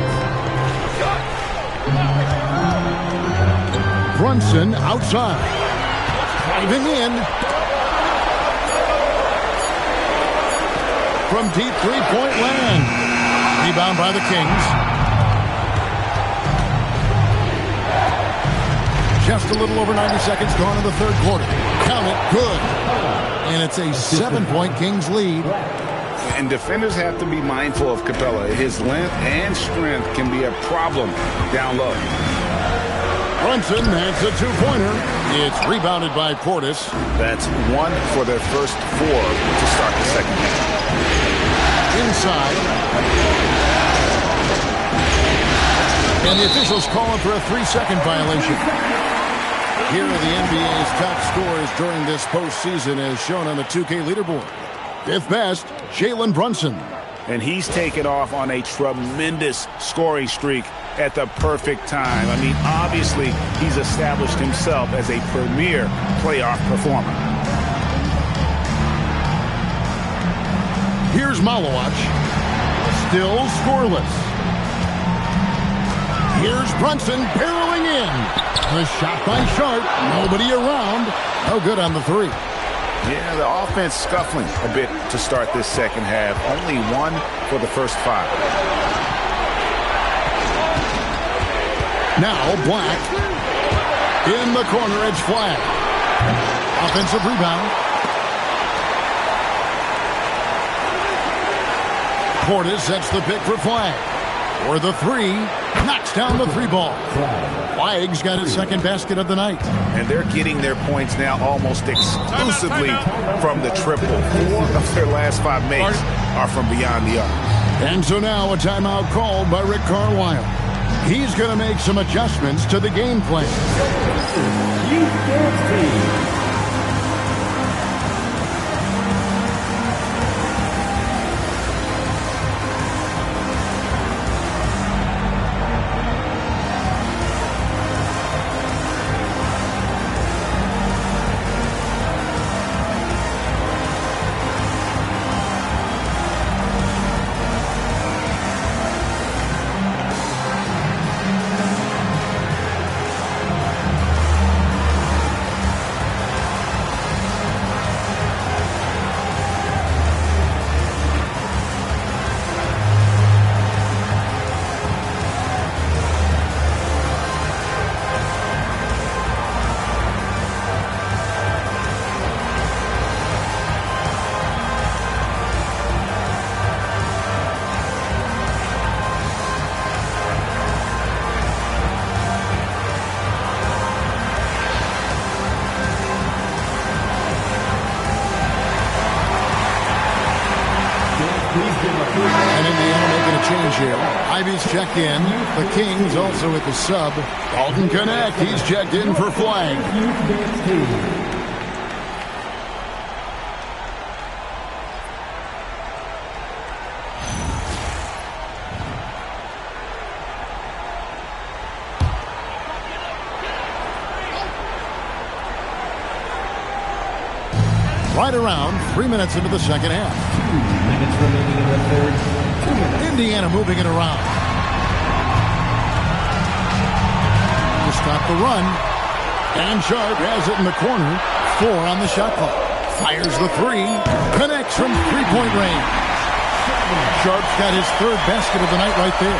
Brunson outside. Driving in. From deep three-point land. Rebound by the Kings. Just a little over 90 seconds gone in the third quarter. Count it, good. And it's a 7-point Kings lead. And defenders have to be mindful of Capella. His length and strength can be a problem down low. Brunson has a two-pointer. It's rebounded by Portis. That's 1 for their first 4 to start the second half. Inside. And the officials calling for a 3-second violation. Here are the NBA's top scorers during this postseason as shown on the 2K leaderboard. Fifth best, Jalen Brunson. And he's taken off on a tremendous scoring streak at the perfect time. I mean, obviously, he's established himself as a premier playoff performer. Here's Malawach. Still scoreless. Here's Brunson barreling in. The shot by Sharp. Nobody around. No good on the 3. Yeah, the offense scuffling a bit to start this second half. Only 1 for the first 5. Now Black. In the corner, it's Flagg. Offensive rebound. Portis sets the pick for Flagg. For the three, knocks down the three ball. Flagg's got his second basket of the night. And they're getting their points now almost exclusively from the triple. 4 of their last 5 makes are from beyond the arc. And so now a timeout called by Rick Carlisle. He's going to make some adjustments to the game plan. And Indiana making a change here. Ivy's checked in. The Kings also with the sub. Dalton Connect, he's checked in for Flagg. Right around 3 minutes into the second half. 2 minutes remaining in the third. 2 minutes. Indiana moving it around. To stop the run. And Sharp has it in the corner. 4 on the shot clock. Fires the three. Connects from three-point range. Sharp's got his third basket of the night right there.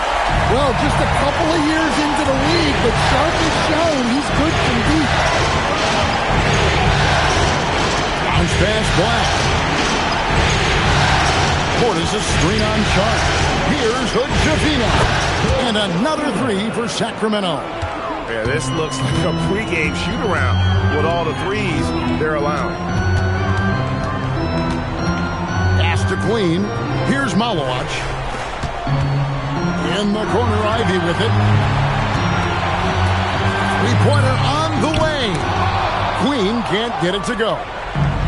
Well, just a couple of years into the league, but Sharp has shown he's good from deep. Bounce pass Black. Portis a screen on Sharp. Here's Hood-Schifino. And another three for Sacramento. Yeah, this looks like a pregame shoot-around with all the threes they're allowing. Pass to Queen. Here's Malowacz. In the corner, Ivy with it. Three-pointer on the way. Queen can't get it to go.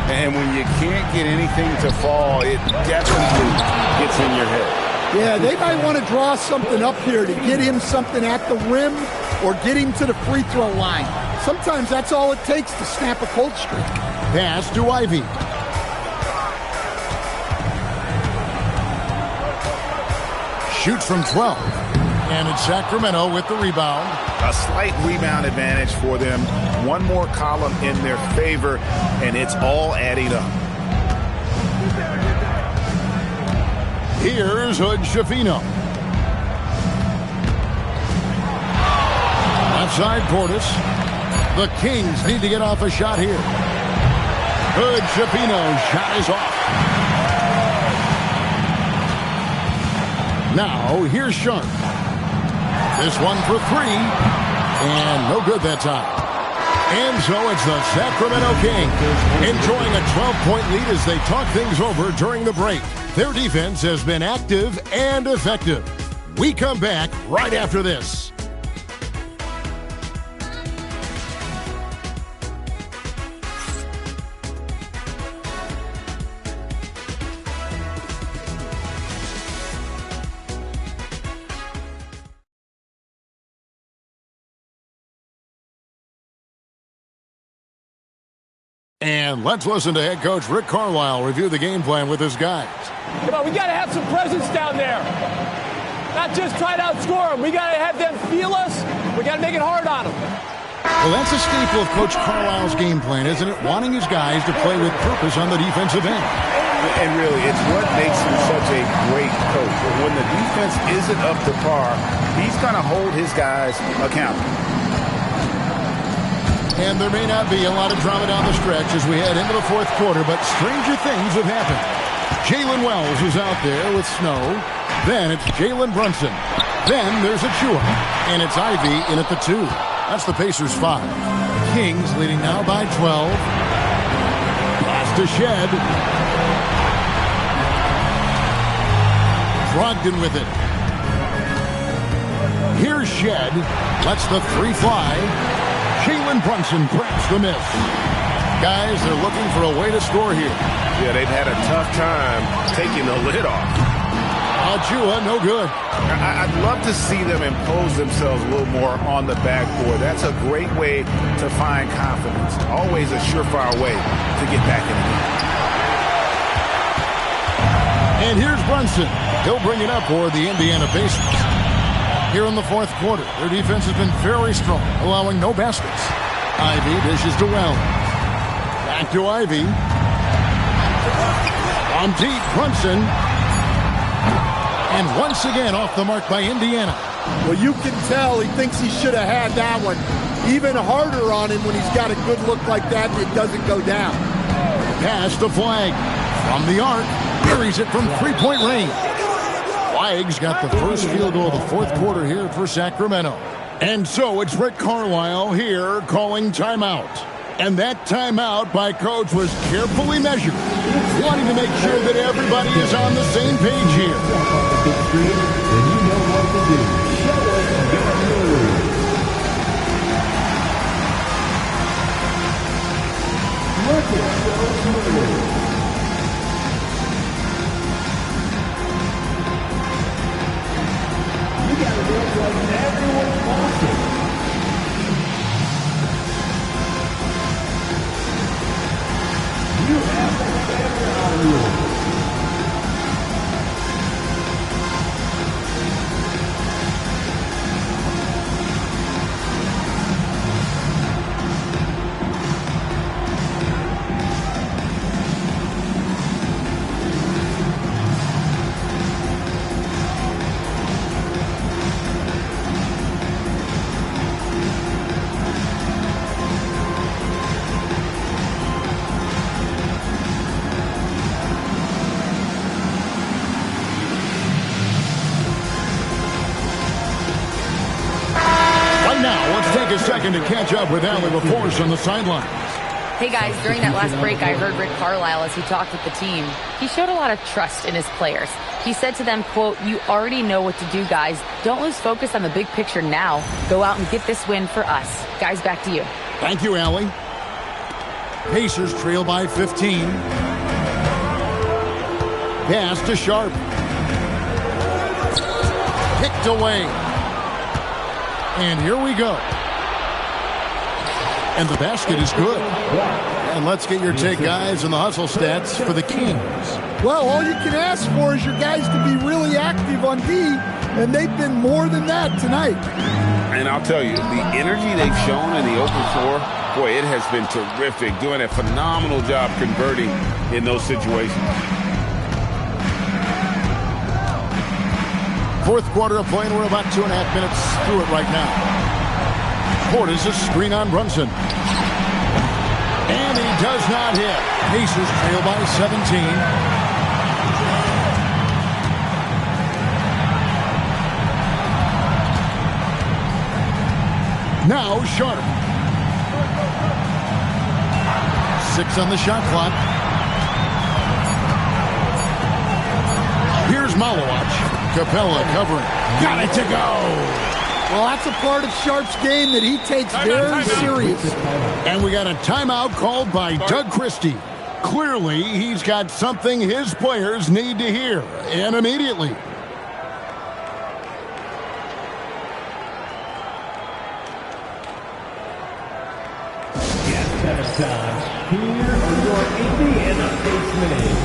And when you can't get anything to fall, it definitely gets in your head. Yeah, they might want to draw something up here to get him something at the rim or get him to the free throw line. Sometimes that's all it takes to snap a cold streak. Pass to Ivy. Shoots from 12. And it's Sacramento with the rebound. A slight rebound advantage for them. One more column in their favor, and it's all adding up. Here's Hood-Schifino. Outside Portis. The Kings need to get off a shot here. Hood-Schifino's shot is off. Now, here's Sharp. This one for three. And no good that time. And so it's the Sacramento Kings enjoying a 12-point lead as they talk things over during the break. Their defense has been active and effective. We come back right after this. And let's listen to head coach Rick Carlisle review the game plan with his guys. Come on, we got to have some presence down there. Not just try to outscore them. We got to have them feel us. We got to make it hard on them. Well, that's a staple of Coach Carlisle's game plan, isn't it? Wanting his guys to play with purpose on the defensive end. And really, it's what makes him such a great coach. When the defense isn't up to par, he's going to hold his guys accountable. And there may not be a lot of drama down the stretch as we head into the fourth quarter, but stranger things have happened. Jalen Wells is out there with Snow. Then it's Jalen Brunson. Then there's Achua. And it's Ivy in at the 2. That's the Pacers' 5. Kings leading now by 12. Pass to Shed. Brogdon with it. Here's Shed. Lets the 3 fly. Jalen Brunson grabs the miss. Guys, they're looking for a way to score here. Yeah, they've had a tough time taking the lid off. Achua, no good. I'd love to see them impose themselves a little more on the backboard. That's a great way to find confidence. Always a surefire way to get back in the game. And here's Brunson. He'll bring it up for the Indiana Pacers. Here in the fourth quarter, their defense has been very strong, allowing no baskets. Ivy dishes to Wells. Back to Ivy. On deep, Brunson. And once again off the mark by Indiana. Well, you can tell he thinks he should have had that one. Even harder on him when he's got a good look like that and it doesn't go down. Pass to Flag. From the arc, buries it from three-point range. Flag's got the first field goal of the fourth quarter here for Sacramento. And so it's Rick Carlisle here calling timeout. And that timeout by Coach was carefully measured, wanting to make sure that everybody is on the same page here. Then you know what to do. Show us your move. Look at those moves. You gotta look like everyone's watching. You have the camera on you. To catch up with Allie LaForce on the sidelines. Hey guys, during that last break, I heard Rick Carlisle as he talked with the team. He showed a lot of trust in his players. He said to them, quote, "You already know what to do, guys. Don't lose focus on the big picture now. Go out and get this win for us." Guys, back to you. Thank you, Allie. Pacers trail by 15. Pass to Sharp. Picked away. And here we go. And the basket is good. And let's get your take, guys, on the hustle stats for the Kings. Well, all you can ask for is your guys to be really active on D, and they've been more than that tonight. And I'll tell you, the energy they've shown in the open floor, boy, it has been terrific, doing a phenomenal job converting in those situations. Fourth quarter of play, and we're about 2.5 minutes through it right now. Portis a screen on Brunson. And he does not hit. Pacers trail by 17. Now Sharp. 6 on the shot clock. Here's Malawach. Capella covering. Got it to go. Well, that's a part of Sharp's game that he takes very serious. And we got a timeout called by Doug Christie. Clearly, he's got something his players need to hear, and immediately. Yes, time. Here are your Indiana basemen.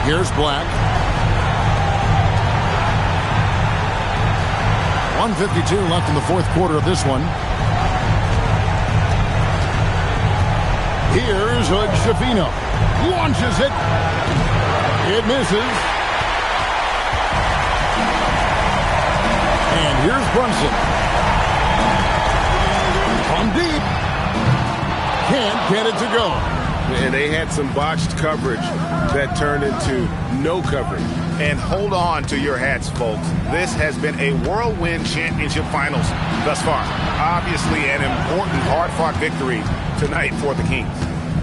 Here's Black. 1:52 left in the fourth quarter of this one. Here's Hood-Schifino. Launches it. It misses. And here's Brunson. From deep. Can't get it to go. And they had some botched coverage that turned into no coverage. And hold on to your hats, folks. This has been a whirlwind championship finals thus far. Obviously an important, hard-fought victory tonight for the Kings.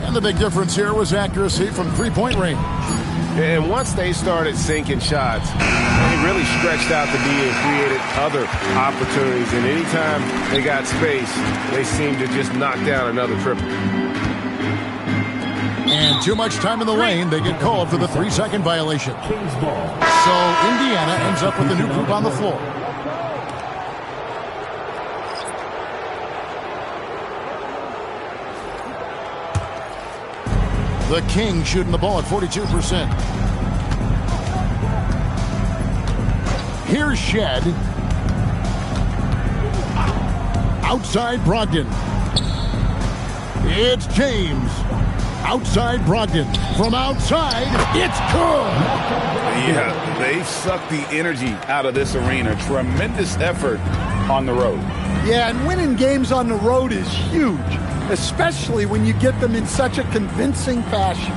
And the big difference here was accuracy from three-point range. And once they started sinking shots, they really stretched out the D and created other opportunities. And anytime they got space, they seemed to just knock down another triple. And too much time in the lane, they get called for the 3-second violation. So Indiana ends up with a new group on the floor. The Kings shooting the ball at 42%. Here's Shed. Outside Brogdon. It's James. Outside Brogdon. From outside, it's good. Yeah, they've sucked the energy out of this arena. Tremendous effort on the road. Yeah, and winning games on the road is huge, especially when you get them in such a convincing fashion.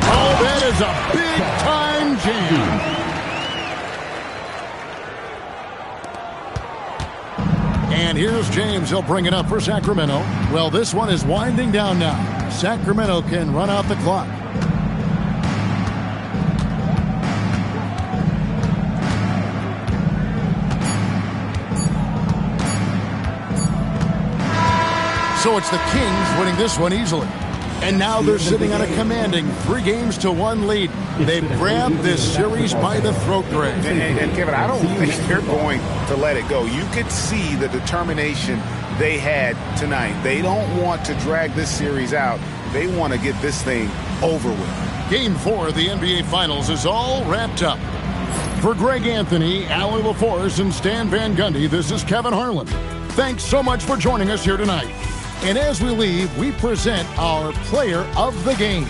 Oh, that is a big-time jam. And here's James. He'll bring it up for Sacramento. Well, this one is winding down now. Sacramento can run out the clock. So it's the Kings winning this one easily. And now they're sitting on a commanding 3-1 lead. They've grabbed this series by the throat, Greg. And Kevin, I don't think they're going to let it go. You could see the determination they had tonight. They don't want to drag this series out. They want to get this thing over with. Game 4 of the NBA Finals is all wrapped up. For Greg Anthony, Allie LaForce, and Stan Van Gundy, this is Kevin Harlan. Thanks so much for joining us here tonight. And as we leave, we present our player of the game.